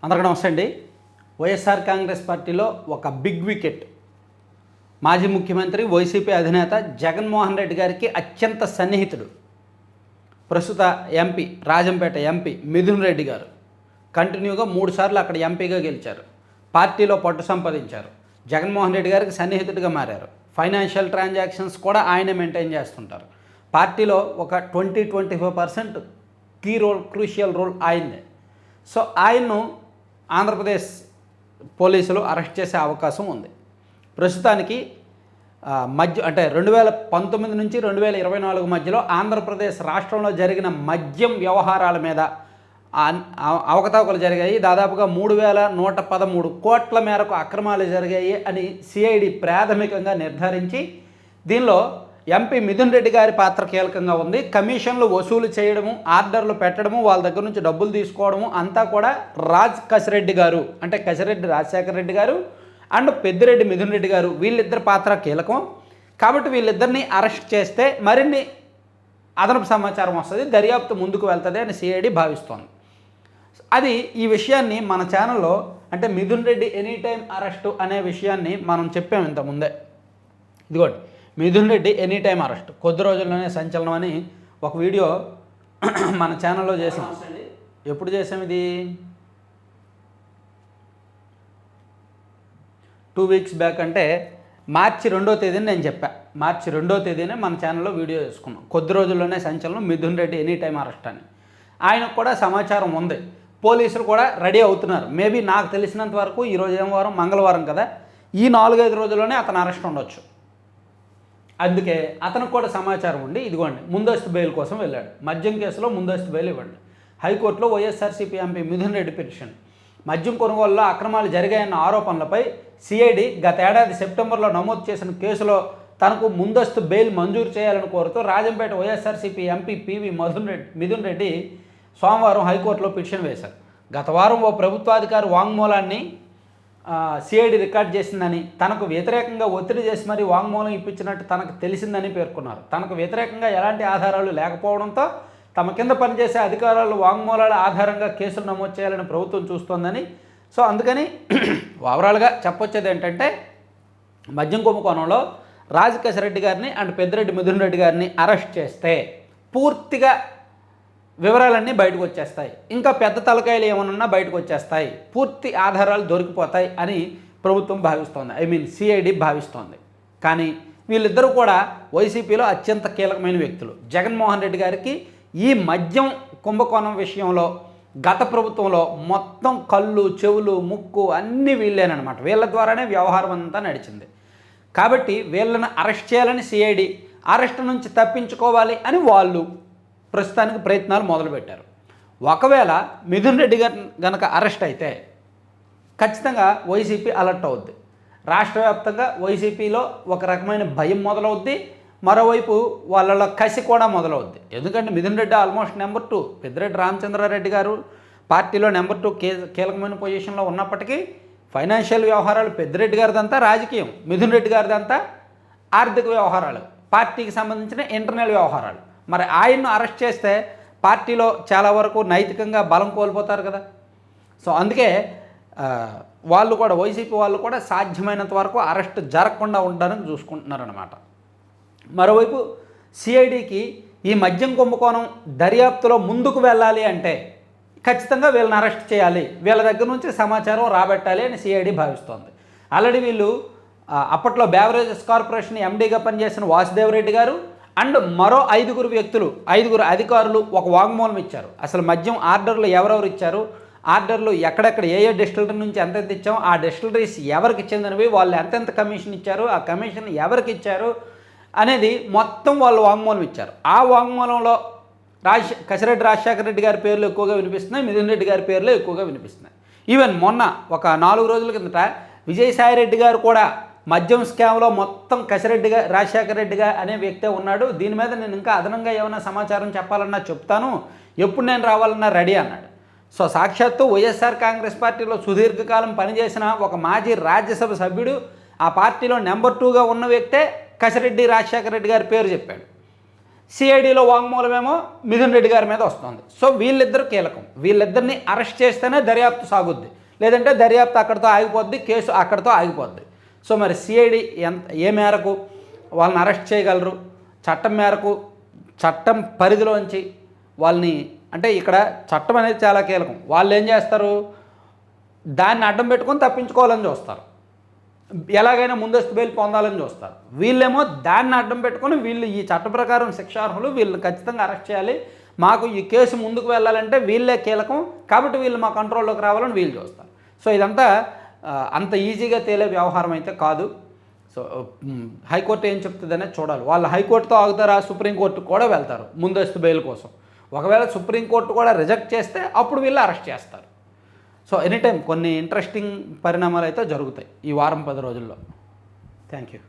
అందరికీ నమస్తే అండి. వైఎస్ఆర్ కాంగ్రెస్ పార్టీలో ఒక బిగ్ వికెట్ మాజీ ముఖ్యమంత్రి వైసీపీ అధినేత జగన్మోహన్ రెడ్డి గారికి అత్యంత సన్నిహితుడు ప్రస్తుత ఎంపీ రాజంపేట ఎంపీ మిథున్ రెడ్డి గారు కంటిన్యూగా 3 సార్లు అక్కడ ఎంపీగా గెలిచారు. పార్టీలో పట్టు సంపాదించారు. జగన్మోహన్ రెడ్డి గారికి సన్నిహితుడిగా మారారు. ఫైనాన్షియల్ ట్రాన్సాక్షన్స్ కూడా ఆయనే మెయింటైన్ చేస్తుంటారు. పార్టీలో ఒక 20-25% కీ రోల్, క్రూషియల్ రోల్ ఆయనదే. సో ఆయన్ను ఆంధ్రప్రదేశ్ పోలీసులు అరెస్ట్ చేసే అవకాశం ఉంది. ప్రస్తుతానికి అంటే 2019 నుంచి 2024 మధ్యలో ఆంధ్రప్రదేశ్ రాష్ట్రంలో జరిగిన మద్యం వ్యవహారాల మీద అవకతవకలు జరిగాయి. దాదాపుగా 3,113 కోట్ల మేరకు అక్రమాలు జరిగాయి అని సిఐడి ప్రాథమికంగా నిర్ధారించి దీనిలో ఎంపీ మిథున్ రెడ్డి గారి పాత్ర కీలకంగా ఉంది. కమిషన్లు వసూలు చేయడము, ఆర్డర్లు పెట్టడము, వాళ్ళ దగ్గర నుంచి డబ్బులు తీసుకోవడము అంతా కూడా కసిరెడ్డి గారు, అంటే కసిరెడ్డి రాజశేఖర రెడ్డి గారు అండ్ పెద్దిరెడ్డి మిథున్ రెడ్డి గారు, వీళ్ళిద్దరి పాత్ర కీలకం. కాబట్టి వీళ్ళిద్దరిని అరెస్ట్ చేస్తే మరిన్ని అదనపు సమాచారం వస్తుంది, దర్యాప్తు ముందుకు వెళ్తుంది అని సిఐడి భావిస్తోంది. అది ఈ విషయాన్ని మన ఛానల్లో అంటే Mithun Reddy any time arrest అనే విషయాన్ని మనం చెప్పాము ఇంతకుముందే. ఇదిగోండి, Mithun Reddy any time arrest కొద్ది రోజుల్లోనే సంచలనం అని ఒక వీడియో మన ఛానల్లో చేసాం. ఎప్పుడు చేసాం? ఇది 2 వీక్స్ బ్యాక్, అంటే మార్చి 2వ తేదీని నేను చెప్పా. మార్చి 2వ తేదీనే మన ఛానల్లో వీడియో చేసుకున్నాం. కొద్ది రోజుల్లోనే సంచలనం Mithun Reddy any time arrest అని. ఆయనకు కూడా సమాచారం ఉంది. పోలీసులు కూడా రెడీ అవుతున్నారు. మేబీ నాకు తెలిసినంత వరకు ఈరోజు ఏం వారం, మంగళవారం కదా, ఈ 4-5 రోజుల్లోనే అతను అరెస్ట్ ఉండొచ్చు. అందుకే అతనికి కూడా సమాచారం ఉండి ఇదిగోండి ముందస్తు బెయిల్ కోసం వెళ్ళాడు. మద్యం కేసులో ముందస్తు బెయిల్ ఇవ్వండి. హైకోర్టులో వైఎస్ఆర్సీపీ ఎంపీ మిథున్ రెడ్డి పిటిషన్. మద్యం కొనుగోలులో అక్రమాలు జరిగాయన్న ఆరోపణలపై సిఐడి గత ఏడాది సెప్టెంబర్లో నమోదు చేసిన కేసులో తనకు ముందస్తు బెయిల్ మంజూరు చేయాలని కోరుతూ రాజంపేట వైఎస్ఆర్సీపీ ఎంపీ పివి మిథున్ రెడ్డి సోమవారం హైకోర్టులో పిటిషన్ వేశారు. గత వారం ఓ ప్రభుత్వాధికారి వాంగ్మూలాన్ని సిఐడి రికార్డ్ చేసిందని, తనకు వ్యతిరేకంగా ఒత్తిడి చేసి మరీ వాంగ్మూలం ఇప్పించినట్టు తనకు తెలిసిందని పేర్కొన్నారు. తనకు వ్యతిరేకంగా ఎలాంటి ఆధారాలు లేకపోవడంతో తమ కింద పనిచేసే అధికారులు వాంగ్మూలాల ఆధారంగా కేసులు నమోదు చేయాలని ప్రభుత్వం చూస్తోందని. సో అందుకని ఓవరాల్గా చెప్పొచ్చేది ఏంటంటే, మద్యం కుంభకోణంలో కసిరెడ్డి గారిని అండ్ పెద్దిరెడ్డి మిథున్ రెడ్డి గారిని అరెస్ట్ చేస్తే పూర్తిగా వివరాలన్నీ బయటకు వచ్చేస్తాయి. ఇంకా పెద్ద తలకాయలు ఏమన్నా బయటకు వచ్చేస్తాయి, పూర్తి ఆధారాలు దొరికిపోతాయి అని ప్రభుత్వం భావిస్తోంది. సిఐడి భావిస్తోంది. కానీ వీళ్ళిద్దరూ కూడా వైసీపీలో అత్యంత కీలకమైన వ్యక్తులు. జగన్మోహన్ రెడ్డి గారికి ఈ మద్యం కుంభకోణం విషయంలో గత ప్రభుత్వంలో మొత్తం కళ్ళు, చెవులు, ముక్కు అన్నీ వీళ్ళేనమాట. వీళ్ళ ద్వారానే వ్యవహారం అంతా నడిచింది. కాబట్టి వీళ్ళని అరెస్ట్ చేయాలని సిఐడి, అరెస్ట్ నుంచి తప్పించుకోవాలి అని వాళ్ళు ప్రస్తుతానికి ప్రయత్నాలు మొదలుపెట్టారు. ఒకవేళ మిథున్ రెడ్డి గారు కనుక అరెస్ట్ అయితే ఖచ్చితంగా వైసీపీ అలర్ట్ అవుద్ది. రాష్ట్ర వ్యాప్తంగా వైసీపీలో ఒక రకమైన భయం మొదలవుద్ది. మరోవైపు వాళ్ళలో కసి కూడా మొదలవుద్ది. ఎందుకంటే మిథున్ రెడ్డి ఆల్మోస్ట్ నెంబర్ 2, పెద్దిరెడ్డి రామచంద్రారెడ్డి గారు పార్టీలో నెంబర్ 2 కీలకమైన పొజిషన్లో ఉన్నప్పటికీ ఫైనాన్షియల్ వ్యవహారాలు పెద్దిరెడ్డి గారిదంతా రాజకీయం, మిథున్ రెడ్డి గారిదంతా ఆర్థిక వ్యవహారాలు, పార్టీకి సంబంధించిన ఇంటర్నల్ వ్యవహారాలు. మరి ఆయన్ను అరెస్ట్ చేస్తే పార్టీలో చాలా వరకు నైతికంగా బలం కోల్పోతారు కదా. సో అందుకే వాళ్ళు కూడా, వైసీపీ వాళ్ళు కూడా సాధ్యమైనంత వరకు అరెస్ట్ జరగకుండా ఉండడానికి చూసుకుంటున్నారన్నమాట. మరోవైపు సిఐడికి ఈ మద్యం కుంభకోణం దర్యాప్తులో ముందుకు వెళ్ళాలి అంటే ఖచ్చితంగా వీళ్ళని అరెస్ట్ చేయాలి, వీళ్ళ దగ్గర నుంచి సమాచారం రాబట్టాలి అని సిఐడి భావిస్తోంది. ఆల్రెడీ వీళ్ళు అప్పట్లో బేవరేజెస్ కార్పొరేషన్ ఎండీగా పనిచేసిన వాసుదేవరెడ్డి గారు అండ్ మరో 5 వ్యక్తులు, 5 అధికారులు ఒక వాంగ్మూలం ఇచ్చారు. అసలు మద్యం ఆర్డర్లు ఎవరెవరు ఇచ్చారు, ఆర్డర్లు ఎక్కడెక్కడ ఏ డిస్టిలరీ నుంచి ఎంతెంత ఇచ్చాము, ఆ డిస్టిలరీస్ ఎవరికి చెందినవి, వాళ్ళు ఎంతెంత కమిషన్ ఇచ్చారు, ఆ కమిషన్ ఎవరికి ఇచ్చారు అనేది మొత్తం వాళ్ళు వాంగ్మూలం ఇచ్చారు. ఆ వాంగ్మూలంలో కసిరెడ్డి రాజశేఖర రెడ్డి గారి పేర్లు ఎక్కువగా వినిపిస్తున్నాయి, మిథున్ రెడ్డి గారి పేర్లు ఎక్కువగా వినిపిస్తున్నాయి. ఈవెన్ మొన్న ఒక 4 రోజుల కిందట విజయసాయి రెడ్డి గారు కూడా మద్యం స్కామ్లో మొత్తం కసిరెడ్డిగా రాజశేఖర రెడ్డిగా అనే వ్యక్తే ఉన్నాడు, దీని మీద నేను ఇంకా అదనంగా ఏమైనా సమాచారం చెప్పాలన్నా చెప్తాను, ఎప్పుడు నేను రావాలన్నా రెడీ అన్నాడు. సో సాక్షాత్తు వైఎస్ఆర్ కాంగ్రెస్ పార్టీలో సుదీర్ఘకాలం పనిచేసిన ఒక మాజీ రాజ్యసభ సభ్యుడు, ఆ పార్టీలో నెంబర్ 2గా ఉన్న వ్యక్తే కసిరెడ్డి రాజశేఖర రెడ్డి గారి పేరు చెప్పాడు. సిఐడిలో వాంగ్మూలమేమో మిథున్ రెడ్డి గారి మీద వస్తుంది. సో వీళ్ళిద్దరు కీలకం. వీళ్ళిద్దరిని అరెస్ట్ చేస్తేనే దర్యాప్తు సాగుద్ది, లేదంటే దర్యాప్తు అక్కడితో ఆగిపోద్ది, కేసు అక్కడితో ఆగిపోద్ది. సో మరి సిఐడి ఏ మేరకు వాళ్ళని అరెస్ట్ చేయగలరు, చట్టం మేరకు చట్టం పరిధిలోంచి వాళ్ళని, అంటే ఇక్కడ చట్టం అనేది చాలా కీలకం. వాళ్ళు ఏం చేస్తారు, దాన్ని అడ్డం పెట్టుకొని తప్పించుకోవాలని చూస్తారు, ఎలాగైనా ముందస్తు బెయిల్ పొందాలని చూస్తారు. వీళ్ళేమో దాన్ని అడ్డం పెట్టుకొని వీళ్ళు ఈ చట్ట ప్రకారం శిక్షార్హులు, వీళ్ళు ఖచ్చితంగా అరెస్ట్ చేయాలి, మాకు ఈ కేసు ముందుకు వెళ్ళాలంటే వీళ్ళే కీలకం, కాబట్టి వీళ్ళు మా కంట్రోల్లోకి రావాలని వీళ్ళు చూస్తారు. సో ఇదంతా అంత ఈజీగా తేలే వ్యవహారం అయితే కాదు. సో హైకోర్టు ఏం చెప్తుందనే చూడాలి. వాళ్ళు హైకోర్టుతో ఆగుతారా, సుప్రీంకోర్టు కూడా వెళ్తారు ముందస్తు బెయిల్ కోసం. ఒకవేళ సుప్రీంకోర్టు కూడా రిజెక్ట్ చేస్తే అప్పుడు వీళ్ళు అరెస్ట్ చేస్తారు. సో ఎనీ టైం కొన్ని ఇంట్రెస్టింగ్ పరిణామాలు అయితే జరుగుతాయి ఈ వారం 10 రోజుల్లో. Thank you.